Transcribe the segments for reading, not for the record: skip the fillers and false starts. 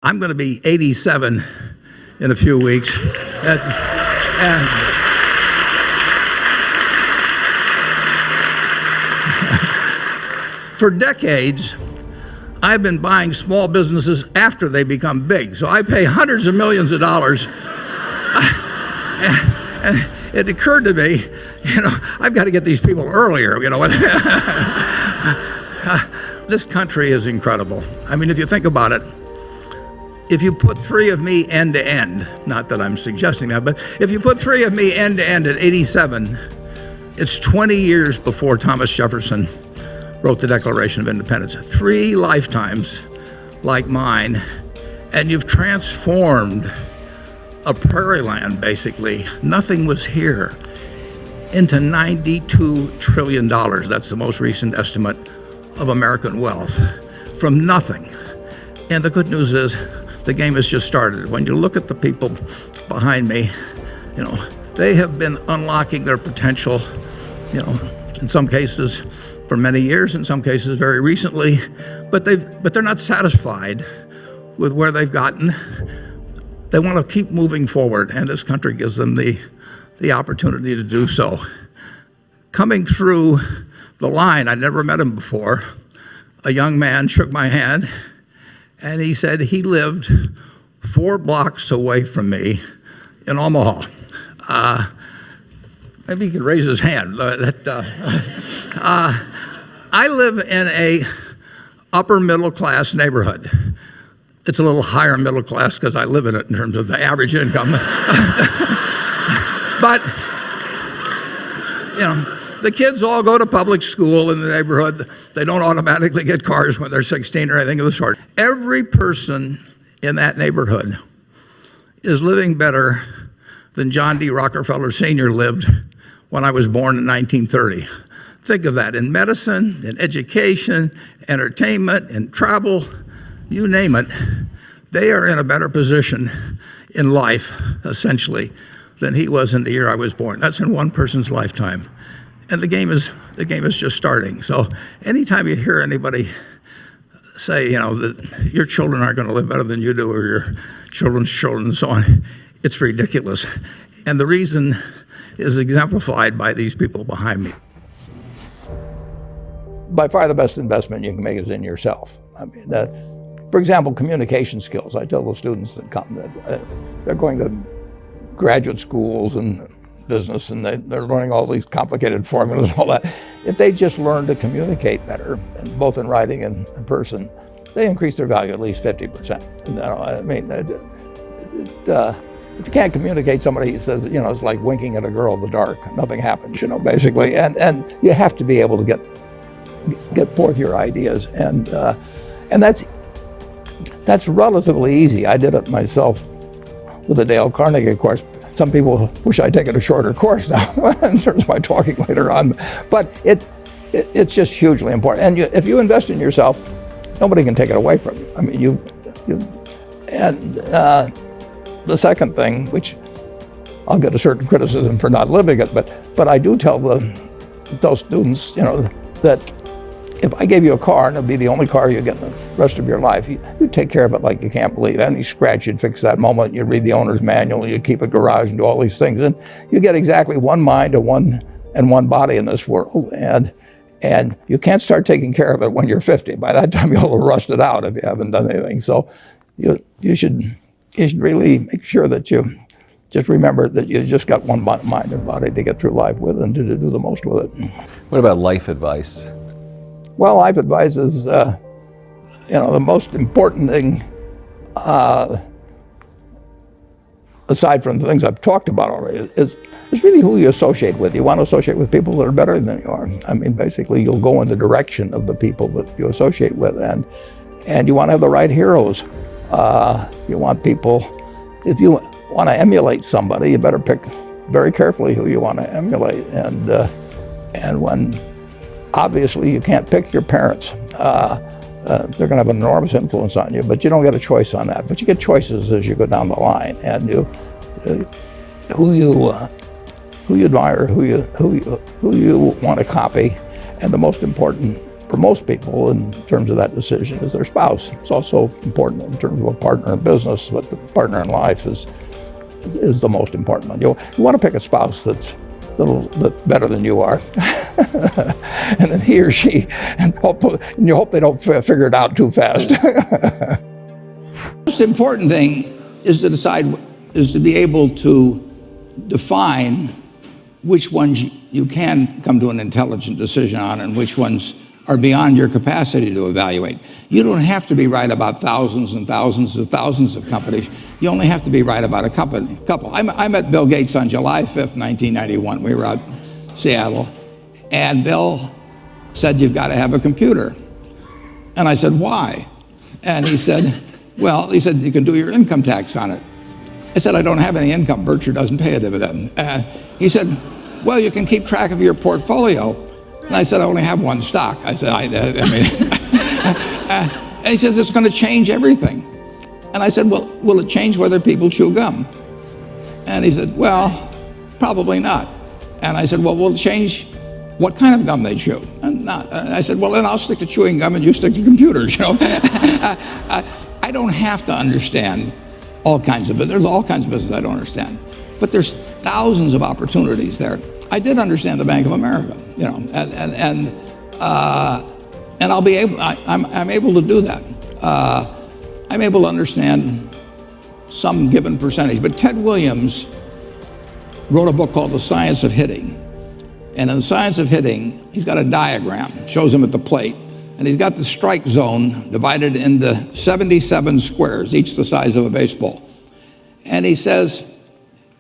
I'm going to be 87 in a few weeks. And for decades, I've been buying small businesses after they become big. So I pay hundreds of millions of dollars. And it occurred to me, I've got to get these people earlier, This country is incredible. I mean, if you think about it, if you put three of me end to end, not that I'm suggesting that, but if you put three of me end to end at 87, it's 20 years before Thomas Jefferson wrote the Declaration of Independence. 3 lifetimes like mine, and you've transformed a prairie land, basically. Nothing was here, into $92 trillion. That's the most recent estimate of American wealth, from nothing. And the good news is, the game has just started. When you look at the people behind me, they have been unlocking their potential, in some cases for many years, in some cases very recently, but they're not satisfied with where they've gotten. They want to keep moving forward, and this country gives them the opportunity to do so. Coming through the line, I'd never met him before, a young man shook my hand, and he said he lived 4 blocks away from me in Omaha. Maybe he could raise his hand. I live in a upper middle class neighborhood. It's a little higher middle class because I live in it in terms of the average income. But, the kids all go to public school in the neighborhood. They don't automatically get cars when they're 16 or anything of the sort. Every person in that neighborhood is living better than John D. Rockefeller Sr. lived when I was born in 1930. Think of that. In medicine, in education, entertainment, in travel, you name it, they are in a better position in life, essentially, than he was in the year I was born. That's in one person's lifetime. And the game is just starting. So anytime you hear anybody say, that your children aren't going to live better than you do, or your children's children and so on, it's ridiculous. And the reason is exemplified by these people behind me. By far the best investment you can make is in yourself. I mean, for example, communication skills. I tell the students that come that they're going to graduate schools and business, and they're learning all these complicated formulas and all that. If they just learn to communicate better, and both in writing and in person, they increase their value at least 50%. I mean, if you can't communicate, somebody says, it's like winking at a girl in the dark. Nothing happens, basically. And you have to be able to get forth your ideas, and that's relatively easy. I did it myself with the Dale Carnegie Course. Some people wish I'd taken a shorter course now in terms of my talking later on, but it's just hugely important. And if you invest in yourself, nobody can take it away from you. I mean, and the second thing, which I'll get a certain criticism for not living it, but I do tell those students, that if I gave you a car and it'd be the only car you get the rest of your life, you'd take care of it like you can't believe. Any scratch, you'd fix that moment. You'd read the owner's manual. You'd keep a garage and do all these things. And you get exactly one mind and one body in this world. And you can't start taking care of it when you're 50. By that time, you'll have rusted out if you haven't done anything. So you should really make sure that you just remember that you just got one mind and body to get through life with and to do the most with it. What about life advice? Well, life advice is, the most important thing, aside from the things I've talked about already, is really who you associate with. You want to associate with people that are better than you are. I mean, basically, you'll go in the direction of the people that you associate with, and you want to have the right heroes. You want people, if you want to emulate somebody, you better pick very carefully who you want to emulate. And when obviously you can't pick your parents. They're going to have an enormous influence on you, but you don't get a choice on that. But you get choices as you go down the line, and who you admire, who you want to copy, and the most important for most people in terms of that decision is their spouse. It's also important in terms of a partner in business, but the partner in life is the most important one. You want to pick a spouse that's a little bit better than you are, and then he or she, and you hope they don't figure it out too fast. The most important thing is to be able to define which ones you can come to an intelligent decision on and which ones are beyond your capacity to evaluate. You don't have to be right about thousands and thousands and thousands of companies. You only have to be right about a couple. I met Bill Gates on July 5th, 1991. We were out in Seattle, and Bill said, "You've got to have a computer." And I said, "Why?" And he said, "You can do your income tax on it." I said, "I don't have any income. Berkshire doesn't pay a dividend." He said, "Well, you can keep track of your portfolio." And I said, "I only have one stock." I said, and he says, "It's going to change everything." And I said, "Well, will it change whether people chew gum?" And he said, "Well, probably not." And I said, "Well, will it change what kind of gum they chew?" And I said, "Well, then I'll stick to chewing gum and you stick to computers." I don't have to understand all kinds of business. There's all kinds of business I don't understand, but there's thousands of opportunities there. I did understand the Bank of America, and I'll be able. I'm able to do that. I'm able to understand some given percentage. But Ted Williams wrote a book called The Science of Hitting, and in The Science of Hitting, he's got a diagram, shows him at the plate, and he's got the strike zone divided into 77 squares, each the size of a baseball. And he says,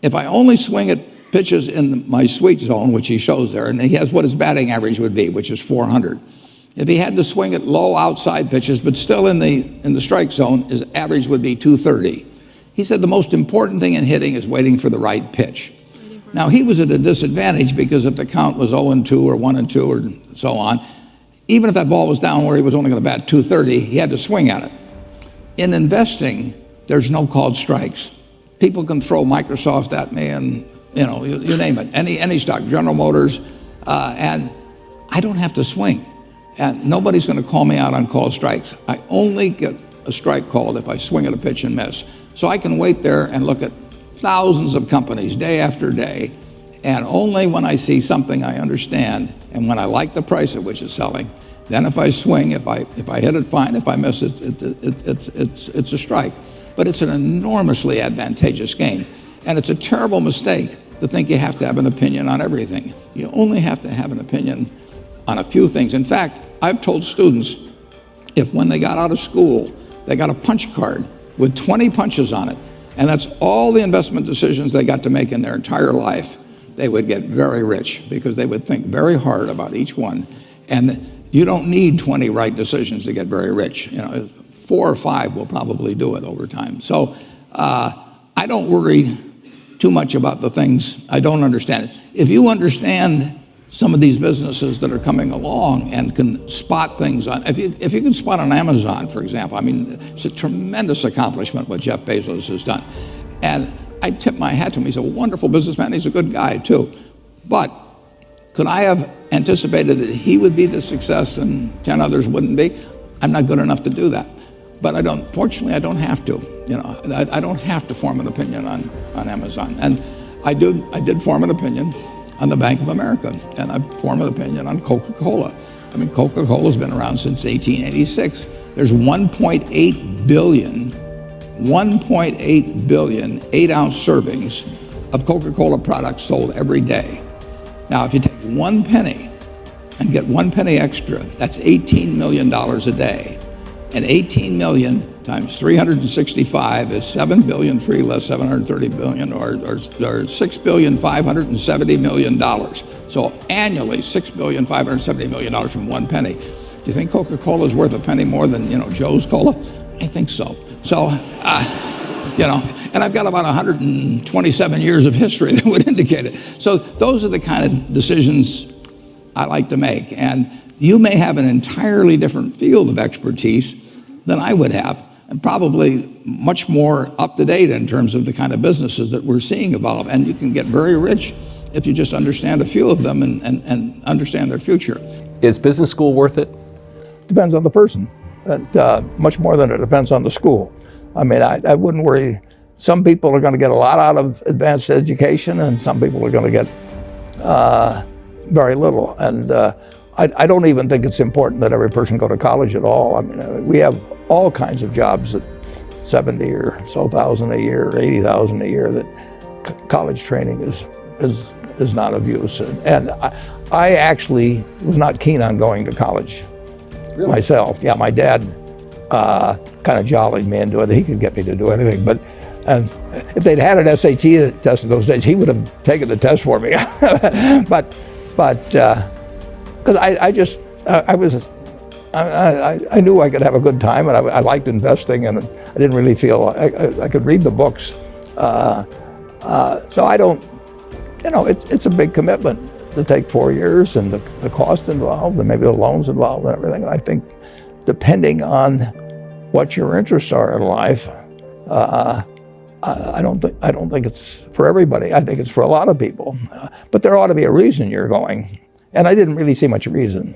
if I only swing at pitches in my sweet zone, which he shows there, and he has what his batting average would be, which is 400. If he had to swing at low outside pitches, but still in the strike zone, his average would be 230. He said the most important thing in hitting is waiting for the right pitch. Now, he was at a disadvantage because if the count was 0-2 or 1-2 or so on, even if that ball was down where he was only going to bat 230, he had to swing at it. In investing, there's no called strikes. People can throw Microsoft at me and you name it, any stock, General Motors, and I don't have to swing. And nobody's going to call me out on called strikes. I only get a strike called if I swing at a pitch and miss. So I can wait there and look at thousands of companies day after day, and only when I see something I understand and when I like the price at which it's selling, then if I swing, if I hit it, fine. If I miss it, it's a strike. But it's an enormously advantageous game. And it's a terrible mistake to think you have to have an opinion on everything. You only have to have an opinion on a few things. In fact, I've told students, if when they got out of school, they got a punch card with 20 punches on it, and that's all the investment decisions they got to make in their entire life, they would get very rich because they would think very hard about each one. And you don't need 20 right decisions to get very rich. 4 or 5 will probably do it over time. So I don't worry too much about the things I don't understand. If you understand some of these businesses that are coming along and can spot things on, if you can spot on Amazon, for example, it's a tremendous accomplishment what Jeff Bezos has done. And I tip my hat to him. He's a wonderful businessman. He's a good guy too. But could I have anticipated that he would be the success and 10 others wouldn't be? I'm not good enough to do that. But fortunately, I don't have to. I don't have to form an opinion on Amazon. And I did form an opinion on the Bank of America, and I formed an opinion on Coca-Cola. Coca-Cola's been around since 1886. There's 1.8 billion 8-ounce servings of Coca-Cola products sold every day. Now, if you take 1 penny and get 1 penny extra, that's $18 million a day. And 18 million times 365 is 7 billion, 3 less 730 billion, or $6,570,000,000. So annually, $6,570,000,000 from 1 penny. Do you think Coca-Cola is worth a penny more than Joe's Cola? I think so. So, and I've got about 127 years of history that would indicate it. So those are the kind of decisions I like to make. And you may have an entirely different field of expertise than I would have, and probably much more up to date in terms of the kind of businesses that we're seeing evolve. And you can get very rich if you just understand a few of them and understand their future. Is business school worth it? depends on the person, and much more than it depends on the school. I mean, I wouldn't worry. Some people are going to get a lot out of advanced education, and some people are going to get very little. And I don't even think it's important that every person go to college at all. I mean, we have all kinds of jobs at 70 or so thousand a year, or 80,000 a year, that college training is not of use. And I actually was not keen on going to college myself. Yeah, my dad kind of jollied me into it. He could get me to do anything, but if they'd had an SAT test in those days, he would have taken the test for me. but because I knew I could have a good time, and I liked investing, and I didn't really feel I could read the books. So I don't, it's a big commitment to take 4 years, and the cost involved, and maybe the loans involved, and everything. And I think, depending on what your interests are in life, I don't think it's for everybody. I think it's for a lot of people, but there ought to be a reason you're going, and I didn't really see much reason.